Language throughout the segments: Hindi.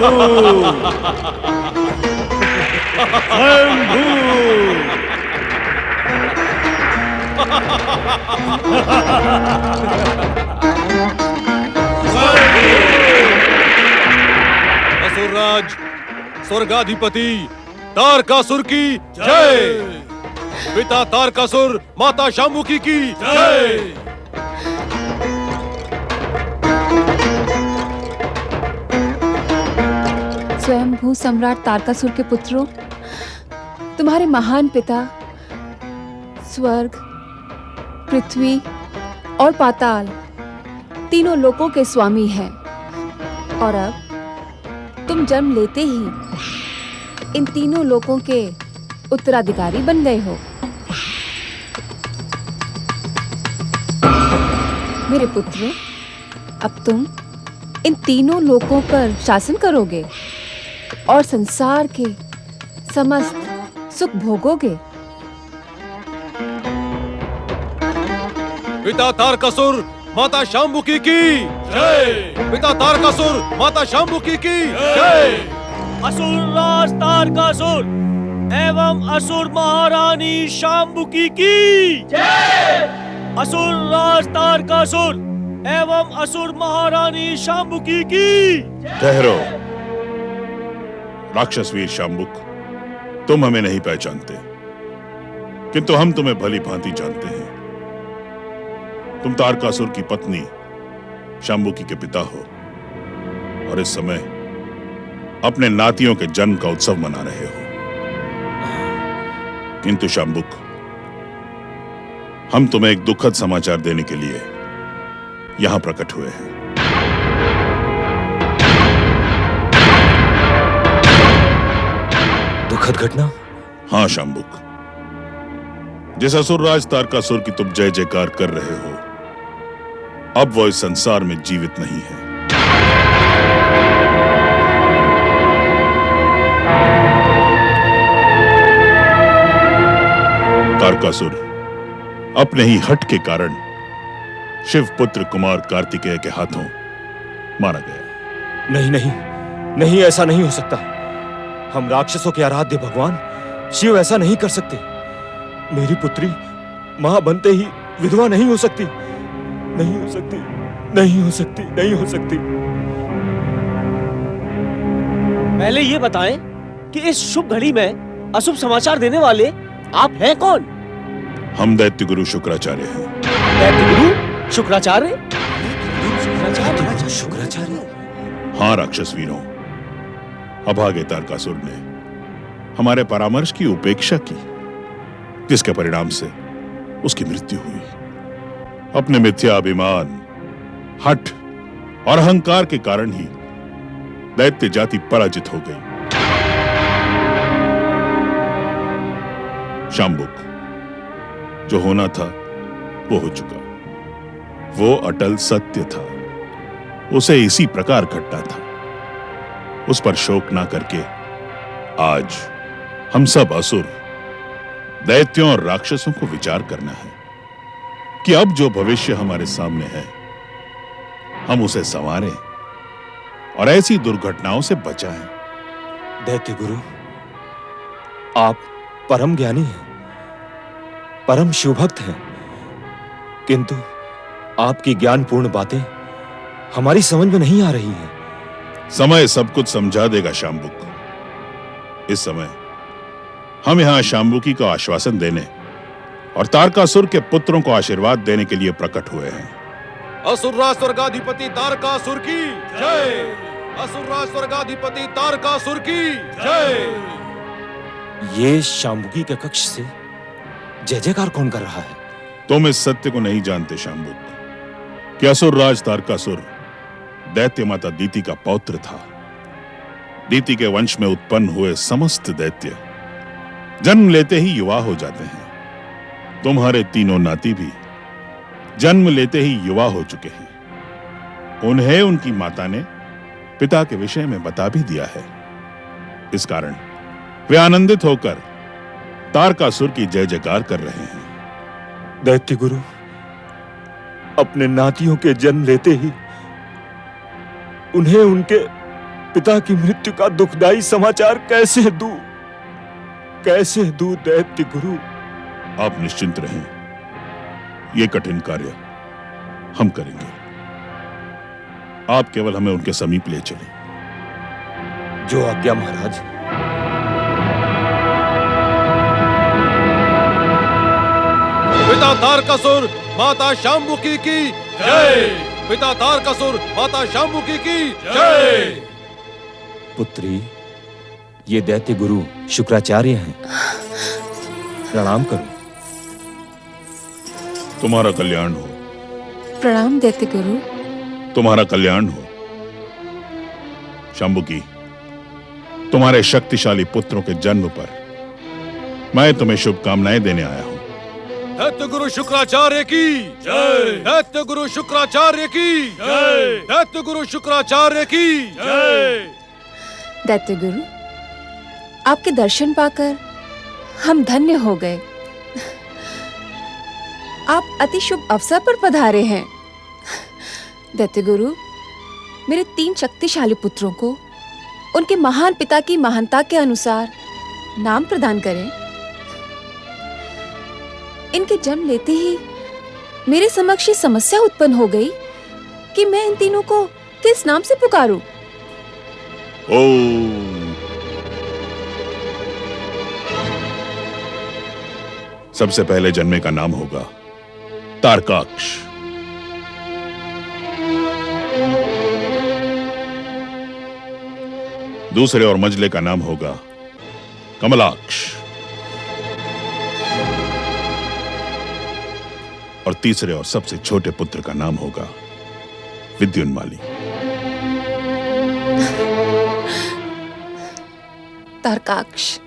असुरराज स्वर्गाधिपति तारकासुर की जय। पिता तारकासुर माता शांबुकी की जय। स्वयंभू सम्राट तारकासुर के पुत्रों, तुम्हारे महान पिता स्वर्ग, पृथ्वी और पाताल तीनों लोकों के स्वामी हैं और अब तुम जन्म लेते ही इन तीनों लोकों के उत्तराधिकारी बन गए हो। मेरे पुत्र, अब तुम इन तीनों लोकों पर शासन करोगे और संसार के समस्त सुख भोगोगे। पिता तारकासुर माता शांबुकी की जय। पिता तारकासुर माता शांबुकी की जय। असुर राज तारकासुर एवं असुर महारानी शांबुकी की जय। असुर राज तारकासुर एवं असुर महारानी शांबुकी की। ठहरो राक्षस वीर शांबुक, तुम हमें नहीं पहचानते, किंतु हम तुम्हें भली भांति जानते हैं। तुम तारकासुर की पत्नी शांबुकी के पिता हो और इस समय अपने नातियों के जन्म का उत्सव मना रहे हो। किंतु शांबुक, हम तुम्हें एक दुखद समाचार देने के लिए यहां प्रकट हुए हैं। दुखद घटना? हां शांबुक, जिस असुरराज तारकासुर की तुम जय जयकार कर रहे हो, अब वो इस संसार में जीवित नहीं है। तारकासुर अपने ही हठ के कारण शिव पुत्र कुमार कार्तिकेय के हाथों मारा गया। नहीं नहीं नहीं, ऐसा नहीं हो सकता। हम राक्षसों के आराध्य भगवान शिव ऐसा नहीं कर सकते। मेरी पुत्री मां बनते ही विधवा नहीं हो सकती, नहीं हो सकती, नहीं हो सकती, नहीं हो सकती। पहले ये बताएं कि इस शुभ घड़ी में अशुभ समाचार देने वाले आप हैं कौन? हम दैत्य गुरु शुक्राचार्य हैं। दैत्य गुरु शुक्राचार्य? शुक्राचार्य? हां राक्षस वीरों, अभागे तारकासुर ने हमारे परामर्श की उपेक्षा की, जिसके परिणाम से उसकी मृत्यु हुई। अपने मिथ्या अभिमान, हठ और अहंकार के कारण ही दैत्य जाति पराजित हो गई। शांबुक, जो होना था वो हो चुका। वो अटल सत्य था, उसे इसी प्रकार घटना था। उस पर शोक ना करके आज हम सब असुर, दैत्यों और राक्षसों को विचार करना है कि अब जो भविष्य हमारे सामने है, हम उसे संवारें और ऐसी दुर्घटनाओं से बचाएं। दैत्य गुरु, आप परम ज्ञानी हैं, परम शिवभक्त हैं, किंतु आपकी ज्ञानपूर्ण बातें हमारी समझ में नहीं आ रही हैं। समय सब कुछ समझा देगा शांबुक। इस समय हम यहां शांबुकी को आश्वासन देने और तारकासुर के पुत्रों को आशीर्वाद देने के लिए प्रकट हुए हैं। असुरराज स्वर्गाधिपति तारकासुर की जय। असुरराज स्वर्गाधिपति तारकासुर की जय। ये शांबुकी के कक्ष से जय जयकार कौन कर रहा है? तुम इस सत्य को नहीं जानते शांबुक कि असुरराज तारकासुर दैत्य माता दीति का पौत्र था। दीति के वंश में उत्पन्न हुए समस्त दैत्य जन्म लेते ही युवा हो जाते हैं। तुम्हारे तीनों नाती भी जन्म लेते ही युवा हो चुके हैं। उन्हें उनकी माता ने पिता के विषय में बता भी दिया है। इस कारण वे आनंदित होकर तारकासुर की जय जयकार कर रहे हैं। दैत्य गुरु, अपने नातियों के जन्म लेते ही उन्हें उनके पिता की मृत्यु का दुखदाई समाचार कैसे दूं? कैसे दूं दैत्य गुरु? आप निश्चिंत रहें, यह कठिन कार्य हम करेंगे। आप केवल हमें उनके समीप ले चलें। जो आज्ञा महाराज। पिता तारकासुर माता शांबुकी की जय। पिता तारकासुर माता शांबुकी की जय। पुत्री, ये दैत्य गुरु शुक्राचार्य हैं, प्रणाम करो। तुम्हारा कल्याण हो। प्रणाम दैत्य गुरु। तुम्हारा कल्याण हो। शांबुकी, तुम्हारे शक्तिशाली पुत्रों के जन्म पर मैं तुम्हें शुभकामनाएं देने आया हूं। दैत्य गुरु शुक्राचार्य की जय। दैत्य गुरु शुक्राचार्य की जय। दैत्य गुरु शुक्राचार्य की जय। दैत्य गुरु, आपके दर्शन पाकर हम धन्य हो गए। आप अति शुभ अवसर पर पधारे हैं। दैत्य गुरु, मेरे 3 शक्तिशाली पुत्रों को उनके महान पिता की महानता के अनुसार नाम प्रदान करें। इनके जन्म लेते ही मेरे समक्ष ये समस्या उत्पन्न हो गई कि मैं इन तीनों को किस नाम से पुकारूं? ओम। सबसे पहले जन्मे का नाम होगा तारकाक्ष। दूसरे और मंझले का नाम होगा कमलाक्ष। और तीसरे और सबसे छोटे पुत्र का नाम होगा विद्युन्माली। तारकाक्ष,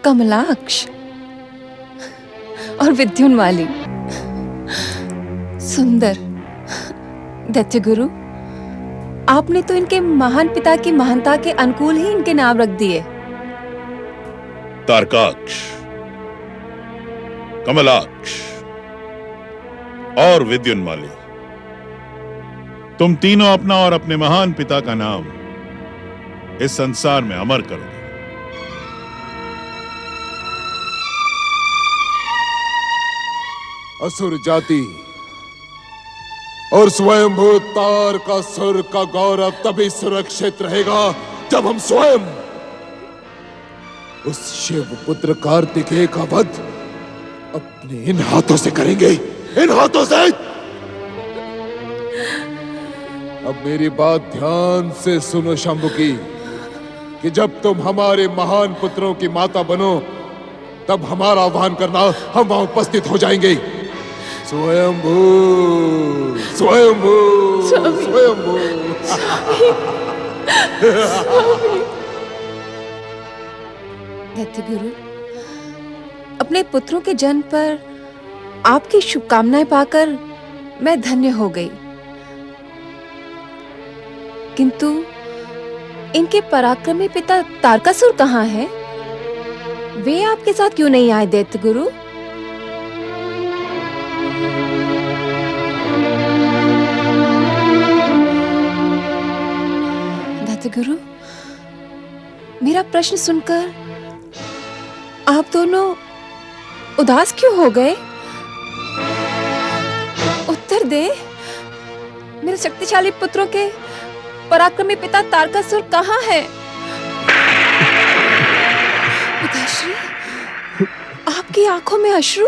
कमलाक्ष और विद्युन्माली। सुंदर। दैत्य गुरु, आपने तो इनके महान पिता की महानता के अनुकूल ही इनके नाम रख दिए। तारकाक्ष, कमलाक्ष और विद्युन्माली, तुम तीनों अपना और अपने महान पिता का नाम इस संसार में अमर करोगे। असुर जाति और स्वयंभू तारकासुर का गौरव तभी सुरक्षित रहेगा जब हम स्वयं उस शिव पुत्र कार्तिकेय का वध अपने इन हाथों से करेंगे। इन हाथों से। अब मेरी बात ध्यान से सुनो शांबुकी, कि जब तुम हमारे महान पुत्रों की माता बनो तब हमारा आह्वान करना, हम वहां उपस्थित हो जाएंगे। स्वयंभू, स्वयंभू, स्वयंभू। दैत्य गुरु, अपने पुत्रों के जन्म पर आपकी शुभकामनाएं पाकर मैं धन्य हो गई, किंतु इनके पराक्रमी पिता तारकासुर कहाँ हैं? वे आपके साथ क्यों नहीं आए दैत्य गुरु? दैत्य गुरु, मेरा प्रश्न सुनकर आप दोनों उदास क्यों हो गए? उत्तर दे। मेरे शक्तिशाली पुत्रों के पराक्रमी पिता तारकासुर कहाँ है? पिताश्री, आपकी आंखों में अश्रु?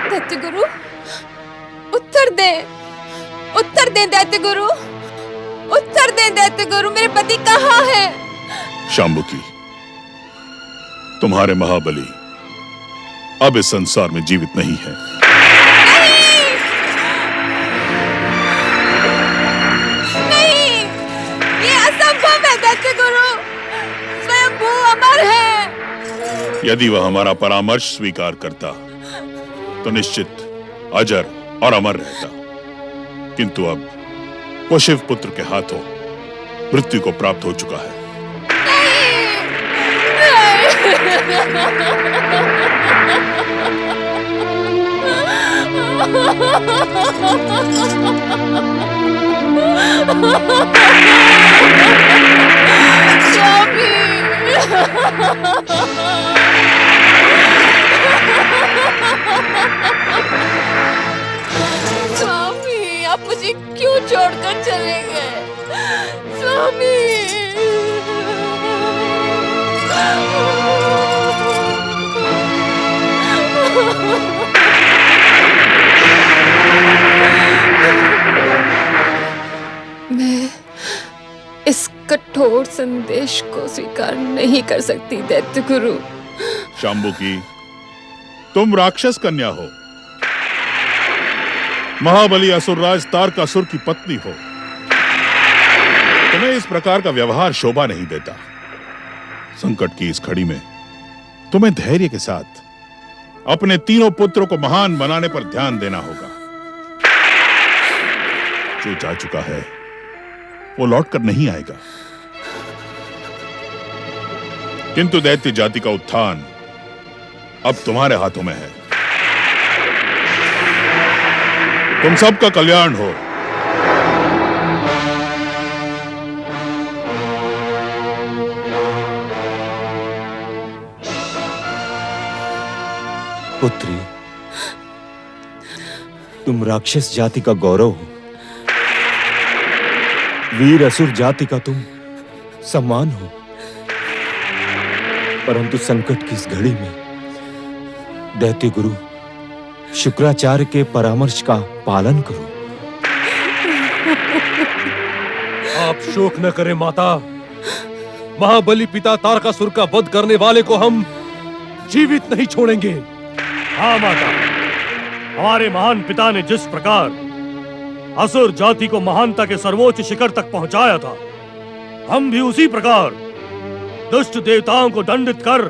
दैत्य गुरु, उत्तर दे। उत्तर दे दैत्य गुरु, उत्तर दे दैत्य गुरु, मेरे पति कहाँ है? शांबुकी, तुम्हारे महाबली अब इस संसार में जीवित नहीं है। नहीं, ये असंभव है दैत्य गुरु। स्वयंभू अमर है। यदि वह हमारा परामर्श स्वीकार करता तो निश्चित अजर और अमर रहता, किंतु अब वो शिव पुत्र के हाथों मृत्यु को प्राप्त हो चुका है। स्वामी, आप मुझे क्यों छोड़कर चले गए? स्वामी, मैं इस कठोर संदेश को स्वीकार नहीं कर सकती दैत्य गुरु। शांबुकी, तुम राक्षस कन्या हो, महाबली असुरराज तारकासुर की पत्नी हो। तुम्हें इस प्रकार का व्यवहार शोभा नहीं देता। संकट की इस घड़ी में तुम्हें धैर्य के साथ अपने तीनों पुत्रों को महान बनाने पर ध्यान देना होगा। जो जा चुका है वो लौटकर नहीं आएगा, किंतु दैत्य जाति का उत्थान अब तुम्हारे हाथों में है। तुम सबका कल्याण हो। पुत्री, तुम राक्षस जाति का गौरव हो, वीर असुर जाति का तुम सम्मान हो, परंतु संकट की इस घड़ी में दैत्य गुरु शुक्राचार्य के परामर्श का पालन करो। आप शोक न करें माता। महाबली पिता तारकासुर का वध करने वाले को हम जीवित नहीं छोड़ेंगे। हाँ माता, हमारे महान पिता ने जिस प्रकार असुर जाति को महानता के सर्वोच्च शिखर तक पहुंचाया था, हम भी उसी प्रकार दुष्ट देवताओं को दंडित कर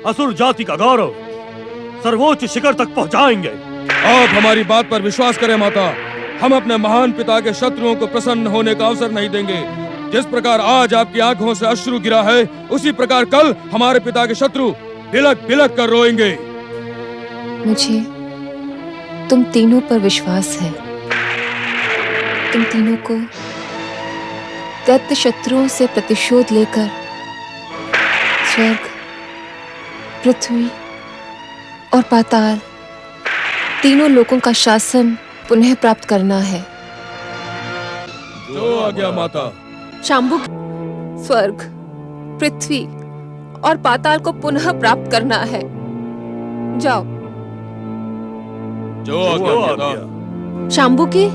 असुर जाति का गौरव सर्वोच्च शिखर तक पहुंचाएंगे। आप हमारी बात पर विश्वास करें माता। हम अपने महान पिता के शत्रुओं को प्रसन्न होने का अवसर नहीं देंगे। जिस प्रकार आज आपकी आंखों से अश्रु गिरा है, उसी प्रकार कल हमारे पिता के शत्रु बिलक बिलक कर रोएंगे। मुझे तुम तीनों पर विश्वास है। तुम तीनों को दैत्य शत्रुओं से प्रतिशोध लेकर स्वर्ग, पृथ्वी और पाताल तीनों लोकों का शासन पुनः प्राप्त करना है। जो आ गया माता। शांबुक, स्वर्ग, पृथ्वी और पाताल को पुनः प्राप्त करना है। जाओ। जो आ गया माता। शांबुकी,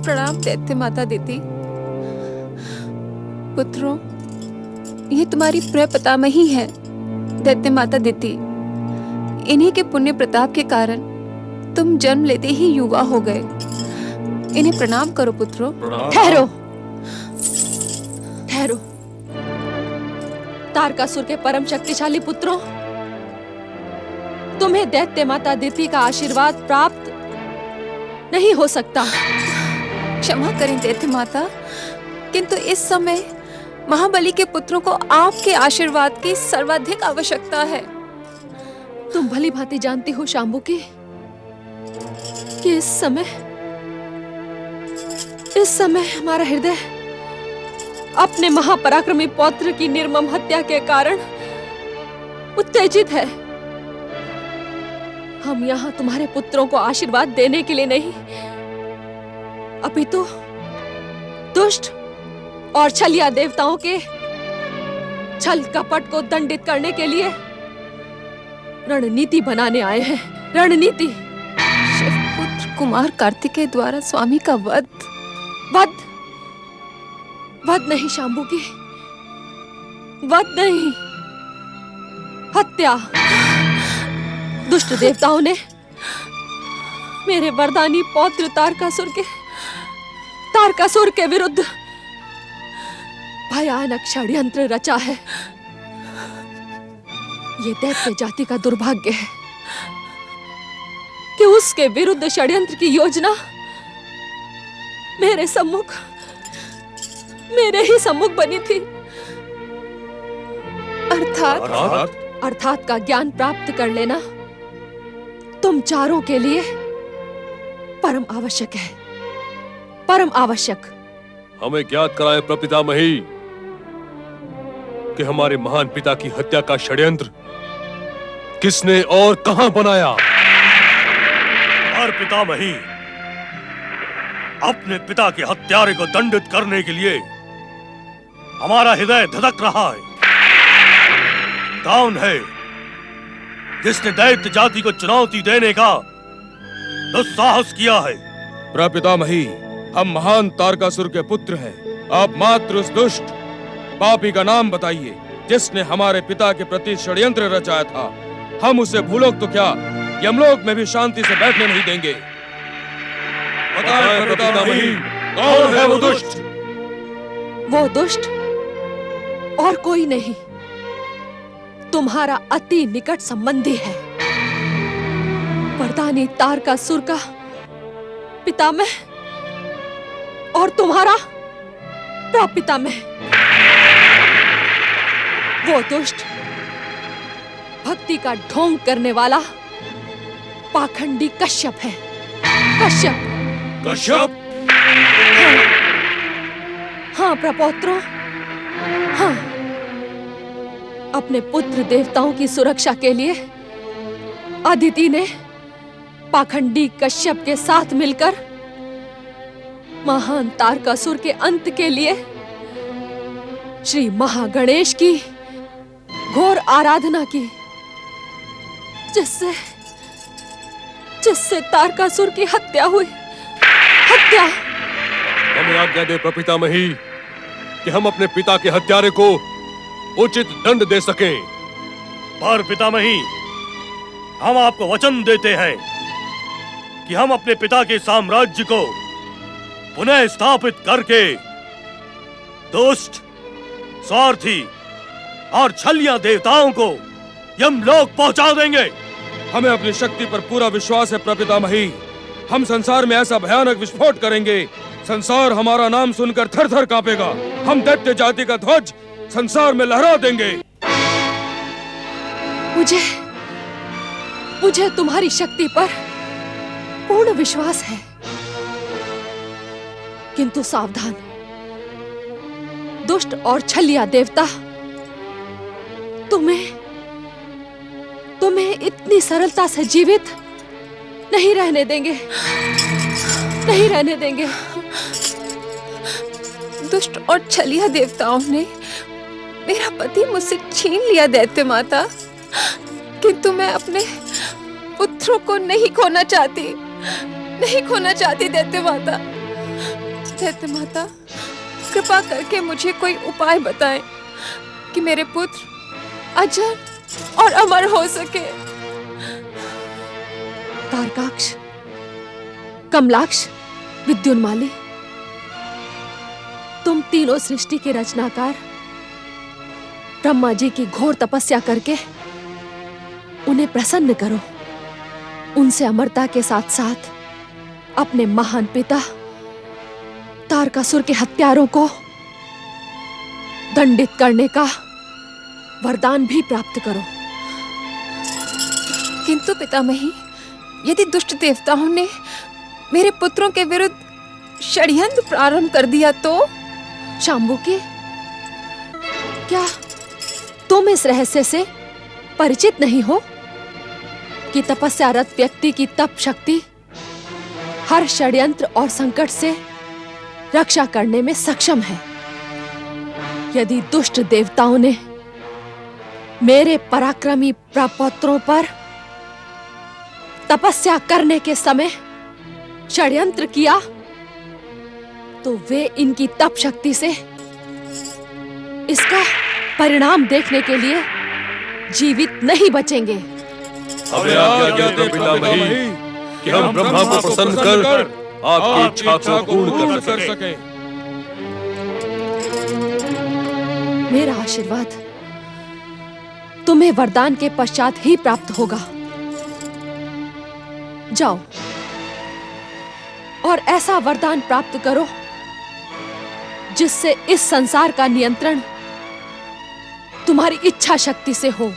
प्रणाम दैत्य माता दीदी। पुत्रों, ये तुम्हारी प्रिय पितामही है दैत्य माता दीदी। इन्हीं के पुण्य प्रताप के कारण तुम जन्म लेते ही युवा हो गए। इन्हें प्रणाम करो पुत्रों। ठहरो, ठहरो। तारकासुर के परम शक्तिशाली पुत्रों, तुम्हें दैत्य माता दिति का आशीर्वाद प्राप्त नहीं हो सकता। क्षमा करें दैत्य माता, किंतु इस समय महाबली के पुत्रों को आपके आशीर्वाद की सर्वाधिक आवश्यकता है। तुम भली भांति जानती हो शांबुकी कि इस समय हमारा हृदय अपने महापराक्रमी पौत्र की निर्मम हत्या के कारण उत्तेजित है। हम यहाँ तुम्हारे पुत्रों को आशीर्वाद देने के लिए नहीं, अपितु दुष्ट और छलिया देवताओं के छल कपट को दंडित करने के लिए रणनीति बनाने आए हैं। रणनीति। शिवपुत्र कुमार कार्तिकेय द्वारा स्वामी का वध। वध नहीं शांबुकी, वध नहीं, हत्या। दुष्ट देवताओं ने मेरे वरदानी पौत्र तारकासुर के विरुद्ध भयानक षड्यंत्र रचा है। ये दैत्य जाति का दुर्भाग्य है कि उसके विरुद्ध षड्यंत्र की योजना मेरे ही सम्मुख बनी थी। अर्थात का ज्ञान प्राप्त कर लेना तुम चारों के लिए परम आवश्यक है, परम आवश्यक। हमें ज्ञात कराए प्रपितामही कि हमारे महान पिता की हत्या का षड्यंत्र किसने और कहां बनाया। और पितामही, अपने पिता के हत्यारे को दंडित करने के लिए हमारा हृदय धधक रहा है। कौन है जिसने दैत्य जाति को चुनौती देने का दुस्साहस किया है? प्रपितामही, हम महान तारकासुर के पुत्र हैं। आप मात्र उस दुष्ट पापी का नाम बताइए जिसने हमारे पिता के प्रति षड्यंत्र रचाया था। हम उसे भूलोक तो क्या, यमलोक में भी शांति से बैठने नहीं देंगे। बताएं प्रपितामही, कौन है वो दुष्ट? वो दुष्ट और कोई नहीं, तुम्हारा अति निकट संबंधी है, वरदानी तारकासुर का पितामह और तुम्हारा प्रापितामह। वो दुष्ट भक्ति का ढोंग करने वाला पाखंडी कश्यप है। कश्यप। कश्यप? हाँ प्रपौत्रों, हाँ। अपने पुत्र देवताओं की सुरक्षा के लिए अदिति ने पाखंडी कश्यप के साथ मिलकर महान तारकासुर के अंत के लिए श्री महागणेश की घोर आराधना की, जिससे तारकासुर की हत्या हुई। हत्या। हमें आज्ञा दे प्रपितामही कि हम अपने पिता के हत्यारे को उचित दंड दे सकें। पर पितामही, हम आपको वचन देते हैं कि हम अपने पिता के साम्राज्य को पुनः स्थापित करके दुष्ट, स्वार्थी और छलिया देवताओं को यमलोक पहुंचा देंगे। हमें अपनी शक्ति पर पूरा विश्वास है प्रपितामही। हम संसार में ऐसा भयानक विस्फोट करेंगे, संसार हमारा नाम सुनकर थर थर कांपेगा। हम दैत्य जाति का ध्वज संसार में लहरा देंगे। मुझे तुम्हारी शक्ति पर पूर्ण विश्वास है, किंतु सावधान, दुष्ट और छलिया देवता तुम्हें इतनी सरलता से जीवित नहीं रहने देंगे, नहीं रहने देंगे। दुष्ट और छलिया देवताओं ने मेरा पति मुझसे छीन लिया दैत्य माता, किंतु मैं अपने पुत्रों को नहीं खोना चाहती, नहीं खोना चाहती दैत्य माता। दैत्य माता, कृपा करके मुझे कोई उपाय बताएं कि मेरे पुत्र अजर और अमर हो सके। तारकाक्ष, कमलाक्ष, विद्युन्माली, तुम तीनों सृष्टि के रचनाकार ब्रह्मा जी की घोर तपस्या करके उन्हें प्रसन्न करो। उनसे अमरता के साथ साथ अपने महान पिता तारकासुर के हत्यारों को दंडित करने का वरदान भी प्राप्त करो। किंतु पितामही, यदि दुष्ट देवताओं ने मेरे पुत्रों के विरुद्ध षड्यंत्र प्रारंभ कर दिया तो? शांबुकी, क्या तुम इस रहस्य से परिचित नहीं हो कि तपस्यारत व्यक्ति की तप शक्ति हर षड्यंत्र और संकट से रक्षा करने में सक्षम है? यदि दुष्ट देवताओं ने मेरे पराक्रमी प्रपौत्रों पर तपस्या करने के समय षड्यंत्र किया तो वे इनकी तप शक्ति से इसका परिणाम देखने के लिए जीवित नहीं बचेंगे। हमें आज्ञा दे पितामही कि हम ब्रह्मा को प्रसन्न कर आपकी इच्छा को पूर्ण कर सकें। मेरा आशीर्वाद तुम्हें वरदान के पश्चात ही प्राप्त होगा। जाओ और ऐसा वरदान प्राप्त करो जिससे इस संसार का नियंत्रण तुम्हारी इच्छा शक्ति से हो।